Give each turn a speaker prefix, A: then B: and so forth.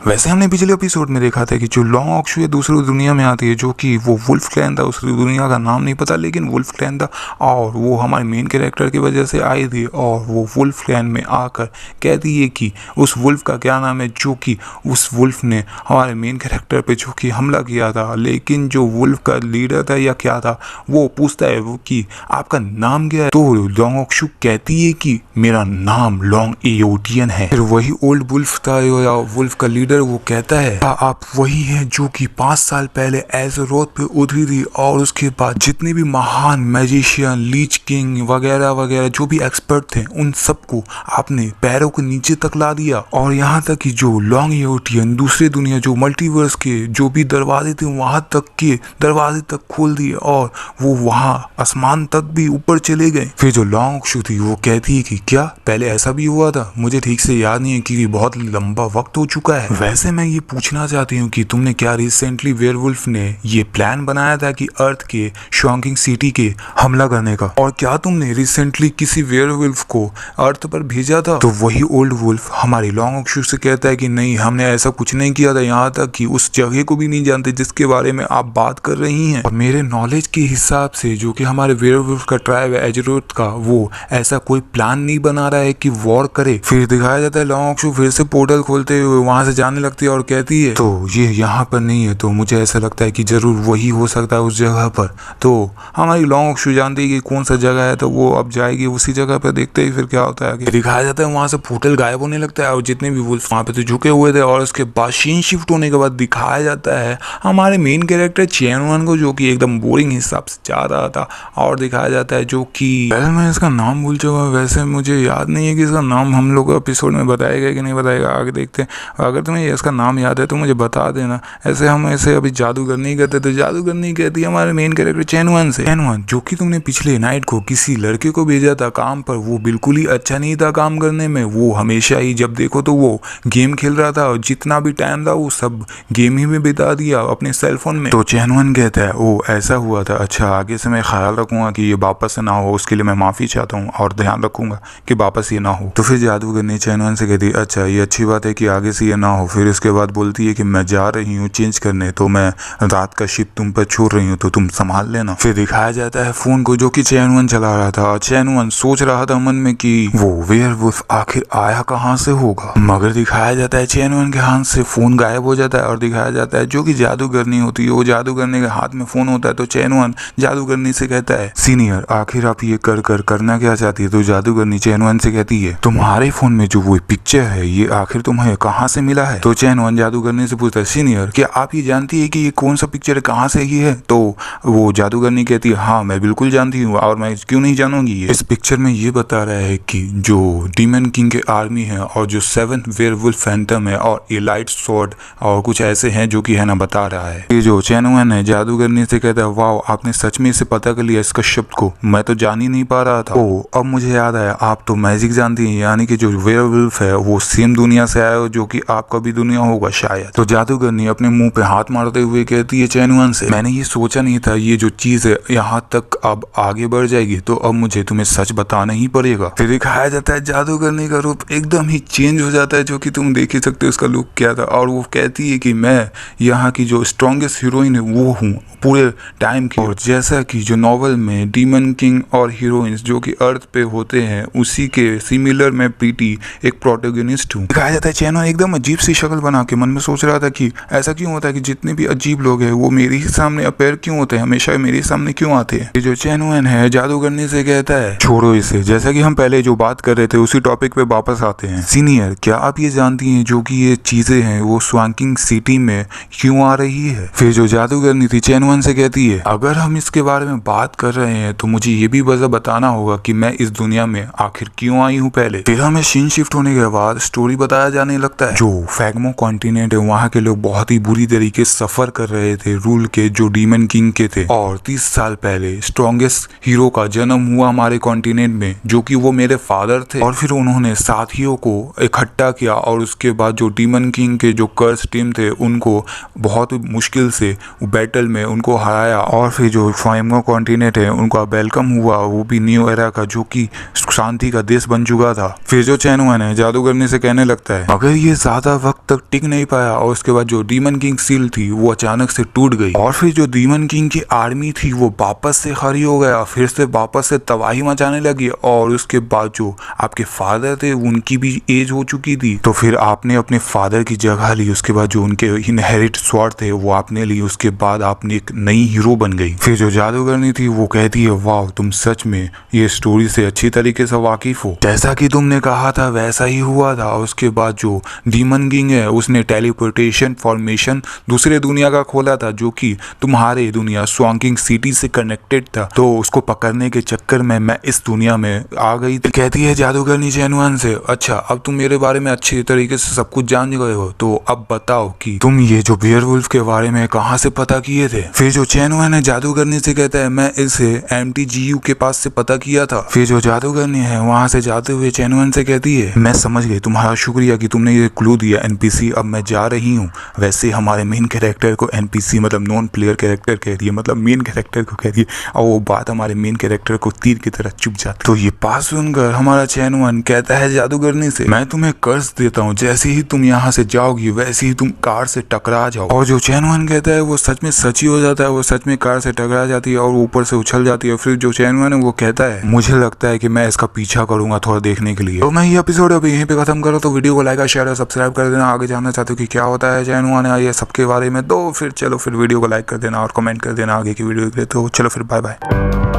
A: वैसे हमने पिछले एपिसोड में देखा था कि जो लॉन्ग ऑक्शू है दूसरी दुनिया में आती है, जो कि वो वुल्फ क्लैन था, उस दुनिया का नाम नहीं पता लेकिन वुल्फ क्लैन था, और वो हमारे मेन कैरेक्टर की वजह से आई थी। और वो वुल्फ क्लैन में आकर कहती है कि उस वुल्फ का क्या नाम है, जो कि उस वुल्फ ने हमारे मेन कैरेक्टर पे जो कि हमला किया था। लेकिन जो वुल्फ का लीडर था या क्या था, वो पूछता है वो कि आपका नाम क्या है, तो लॉन्ग ऑक्शू कहती है कि मेरा नाम लॉन्ग एओटियन है। फिर वही ओल्ड वुल्फ था या वुल्फ का लीडर, वो कहता है आप वही हैं जो कि 5 साल पहले एज़रोथ पे उतरी थी, और उसके बाद जितने भी महान मैजिशियन, लीच किंग वगैरह वगैरह जो भी एक्सपर्ट थे, उन सबको आपने पैरों के नीचे तक ला दिया। और यहाँ तक कि जो लॉन्ग एओटियन दूसरी दुनिया, जो मल्टीवर्स के जो भी दरवाजे थे, वहां तक के दरवाजे तक खोल दिए, और वो वहां आसमान तक भी ऊपर चले गए। फिर जो लॉन्ग ऑक्शू थी वो कहती है कि क्या पहले ऐसा भी हुआ था, मुझे ठीक से याद नहीं है क्योंकि बहुत लंबा वक्त हो चुका है। वैसे मैं ये पूछना चाहती हूँ कि तुमने क्या रिसेंटली वेयरवुल्फ ने ये प्लान बनाया था कि अर्थ के शॉकिंग सिटी के हमला करने का, और क्या तुमने रिसेंटली किसी वेयरवुल्फ को अर्थ पर भेजा था? तो वही ओल्ड वुल्फ हमारी लॉन्ग ऑक्शू से कहता है कि नहीं, हमने ऐसा कुछ नहीं किया था, यहाँ तक कि उस जगह को भी नहीं जानते जिसके बारे में आप बात कर रही हैं। और मेरे नॉलेज के हिसाब से जो कि हमारे वेयरवुल्फ का ट्राइब है एज़रोथ का, वो ऐसा कोई प्लान नहीं बना रहा है कि वॉर करे। फिर दिखाया जाता है लॉन्ग ऑक्शू फिर से पोर्टल खोलते हुए वहां से जाने लगती है और कहती है तो ये यहाँ पर नहीं है, तो मुझे ऐसा लगता है कि जरूर वही हो सकता है उस जगह पर। तो हमारी लॉन्ग ऑक्शू जानती है कि कौन सा जगह है, तो वो अब जाएगी उसी जगह पर, देखते ही फिर क्या होता है। दिखाया जाता है वहां से पोर्टल गायब होने लगता है और जितने भी वुल्फ वहां पे तो झुके हुए थे, और उसके बाद सीन शिफ्ट होने के बाद दिखाया जाता है हमारे मेन कैरेक्टर चैन वन को, जो कि एकदम बोरिंग हिसाब से जा रहा था। और दिखाया जाता है जो कि मैं इसका नाम भूल चुका, वैसे मुझे याद नहीं है कि इसका नाम हम लोग एपिसोड में बताएगा कि नहीं बताएगा, आगे देखते हैं। अगर तुम्हें इसका नाम याद है तो मुझे बता देना। ऐसे हम ऐसे अभी जादूगर नहीं करते, तो जादूगर नहीं कहती हमारे मेन कैरेक्टर चैन वन से। चैन वन जो कि तुमने पिछले नाइट को किसी लड़के को भेजा था काम पर, वो बिल्कुल ही अच्छा नहीं था काम करने में। वो हमेशा ही जब देखो तो वो गेम खेल रहा था, और जितना भी टाइम था वो सब गेम ही में बिता दिया अपने सेलफोन में। तो चैन वन कहता है ओ ऐसा हुआ था, अच्छा आगे से मैं ख्याल रखूंगा कि ये वापस से ना हो, उसके लिए मैं माफी चाहता हूँ और ध्यान रखूंगा कि वापस ये ना हो। तो फिर जादूगर ने चैन वन से कहती अच्छा ये अच्छी बात है कि आगे से ये ना हो। फिर उसके बाद बोलती है कि मैं जा रही हूँ चेंज करने, तो मैं रात का शिप तुम पर छोड़ रही हूँ, तो तुम संभाल लेना। फिर दिखाया जाता है फोन को जो कि चैन वन चला रहा था, और चैन वन सोच रहा था मन में कि वो वेयरवुल्फ आखिर आया कहाँ से होगा। मगर दिखाया जाता है चैन वन के हाथ से फोन गायब हो जाता है, और दिखाया जाता है जो कि जादूगरनी होती है, वो जादूगरनी के हाथ में फोन होता है। तो चैन वन जादूगरनी से कहता है सीनियर आखिर आप ये करना क्या चाहती है? तो जादूगरनी चैन वन से कहती है तुम्हारे फोन में जो वो पिक्चर है ये आखिर तुम्हें कहाँ से मिला है? तो चैन वन जादूगरनी से पूछता है सीनियर क्या आप ये जानती है कि ये कौन सा पिक्चर है, कहाँ से ये है? तो वो जादूगरनी कहती है हाँ मैं बिल्कुल जानती हूँ, और मैं क्यों नहीं जानूंगी। इस पिक्चर में ये बता रहा है कि जो डीमन किंग के आर्मी है, और जो 7 वेयरवुल्फ फैंटम है, और एलाइट स्वॉर्ड और कुछ ऐसे हैं जो कि है ना बता रहा है। ये जो चैन वन है जादूगरनी से कहता है वाह आपने सच में इसे पता कर लिया इसका शब्द को, मैं तो जान ही नहीं पा रहा था। ओ अब मुझे याद आया, आप तो मैजिक जानती हैं, यानी कि जो वेयरवुल्फ है वो सेम दुनिया से आया हो जो कि आपका भी दुनिया होगा शायद। तो जादूगरनी अपने मुंह पे हाथ मारते हुए कहती है चैन वन से मैंने ये सोचा नहीं था ये जो चीज है यहाँ तक अब आगे बढ़ जाएगी, तो अब मुझे तुम्हें सच बताना ही पड़ेगा। फिर दिखाया जाता है जादूगरनी का रूप एकदम ही चेंज हो जाता है, जो कि तुम देख ही सकते हो उसका लुक क्या था। और वो कहती है कि मैं यहाँ की जो स्ट्रॉन्गेस्ट हीरोइन है वो हूँ पूरे टाइम की, और जैसा कि जो नॉवल में डीमन किंग और हीरोइंस जो कि अर्थ पे होते हैं उसी के सिमिलर मैं प्रीटी एक प्रोटोगनिस्ट हूँ। दिखाया जाता है चैन वन एकदम अजीब सी शक्ल बना के मन में सोच रहा था कि ऐसा क्यों होता है कि जितने भी अजीब लोग हैं वो मेरे ही सामने अपेयर क्यों होते हैं, हमेशा मेरे सामने क्यों आते हैं। ये जो चैन वन है जादूगरनी से कहता है छोड़ो इसे, जैसा कि हम पहले जो बात कर रहे थे उसी टॉपिक पे वापस आते हैं। सीनियर क्या आप ये जानती हैं जो कि ये चीजें हैं वो स्वांकिंग सिटी में क्यों आ रही है? फिर जो जादूगरनी थी चैन वन से कहती है अगर हम इसके बारे में बात कर रहे हैं तो मुझे ये भी वजह बताना होगा कि मैं इस दुनिया में आखिर क्यों आई हूँ पहले। फिर हमें सीन शिफ्ट होने के बाद स्टोरी बताया जाने लगता है जो फैगमो कॉन्टिनेंट है वहाँ के लोग बहुत ही बुरी तरीके से सफर कर रहे थे रूल के जो डीमन किंग के थे, और 30 साल पहले स्ट्रॉन्गेस्ट हीरो का जन्म हुआ हमारे कॉन्टिनेंट में जो कि वो मेरे फादर थे। और फिर उन्होंने साथियों को इकट्ठा किया, और उसके बाद जो डीमन किंग के जो कर्स टीम थे उनको बहुत मुश्किल से बैटल में उनको हराया, और फिर जो फैगमो कॉन्टिनेंट है उनका वेलकम हुआ, वो भी न्यू एरा का जो कि शांति का देश बन चुका था। फिर जो चैन वन है जादूगरनी से कहने लगता है अगर ये ज्यादा वक्त वक्त तक टिक नहीं पाया और उसके बाद जो डीमन किंग सील थी वो अचानक से टूट गई और फिर जो डीमन किंग की आर्मी थी वो वापस से खड़ी हो गया, फिर से वापस से तबाही मचाने लगी। और उसके बाद जो आपके फादर थे उनकी भी एज हो चुकी थी, तो फिर आपने अपने फादर की जगह ली। उसके बाद जो उनके इनहेरिट स्वॉर्ड थे वो आपने ली। उसके बाद आपने एक नई हीरो बन गई। फिर जो जादूगरनी थी वो कहती है, वाह तुम सच में ये स्टोरी से अच्छी तरीके से वाकिफ हो, जैसा कि तुमने कहा था वैसा ही हुआ था। उसके बाद जो डीमन किंग है उसने टेलीपोर्टेशन फॉर्मेशन दूसरे दुनिया का खोला था जो कि तुम्हारे दुनिया स्वांगिंग सिटी से कनेक्टेड था, तो उसको पकड़ने के चक्कर में मैं इस दुनिया में आ गई थी। कहती है जादूगरनी चैनवन से, अच्छा अब तुम मेरे बारे में अच्छी तरीके से सब कुछ जान गए हो, तो अब बताओ कि तुम ये जो बेयरवुल्फ के बारे में कहाँ से पता किए थे। फिर जो चैनवन है जादूगरनी से कहता है, मैं इसे MTGU के पास से पता किया था। फिर जो जादूगरनी है वहां से जाते हुए चैनवन से कहती है, मैं समझ गई, तुम्हारा शुक्रिया कि तुमने ये क्लू दिया NPC, अब मैं जा रही हूँ। वैसे हमारे मेन कैरेक्टर को NPC मतलब नॉन प्लेयर कैरेक्टर कह रही है, मतलब मेन कैरेक्टर को कह रही है, और वो बात हमारे मेन कैरेक्टर को तीर की तरह चुभ जाती। तो ये बात सुनकर हमारा चैनवन कहता है जादूगरनी से, मैं तुम्हें कर्ज देता हूँ, जैसे ही तुम यहाँ से जाओगी वैसे ही तुम कार से टकरा जाओ। और जो चैनवन कहता है वो सच में सच ही हो जाता है, वो सच में कार से टकरा जाती है और ऊपर से उछल जाती है। फिर जो चैनवन है वो कहता है, मुझे लगता है कि मैं इसका पीछा करूंगा थोड़ा देखने के लिए। तो मैं ये एपिसोड अभी यहीं पे खत्म करूँ, तो वीडियो को लाइक शेयर और सब्सक्राइब कर देना। आगे जानना चाहते हो कि क्या होता है चैनवन या ये सबके बारे में, तो फिर चलो फिर वीडियो को लाइक कर देना और कमेंट कर देना आगे की वीडियो के लिए। तो चलो फिर बाय बाय।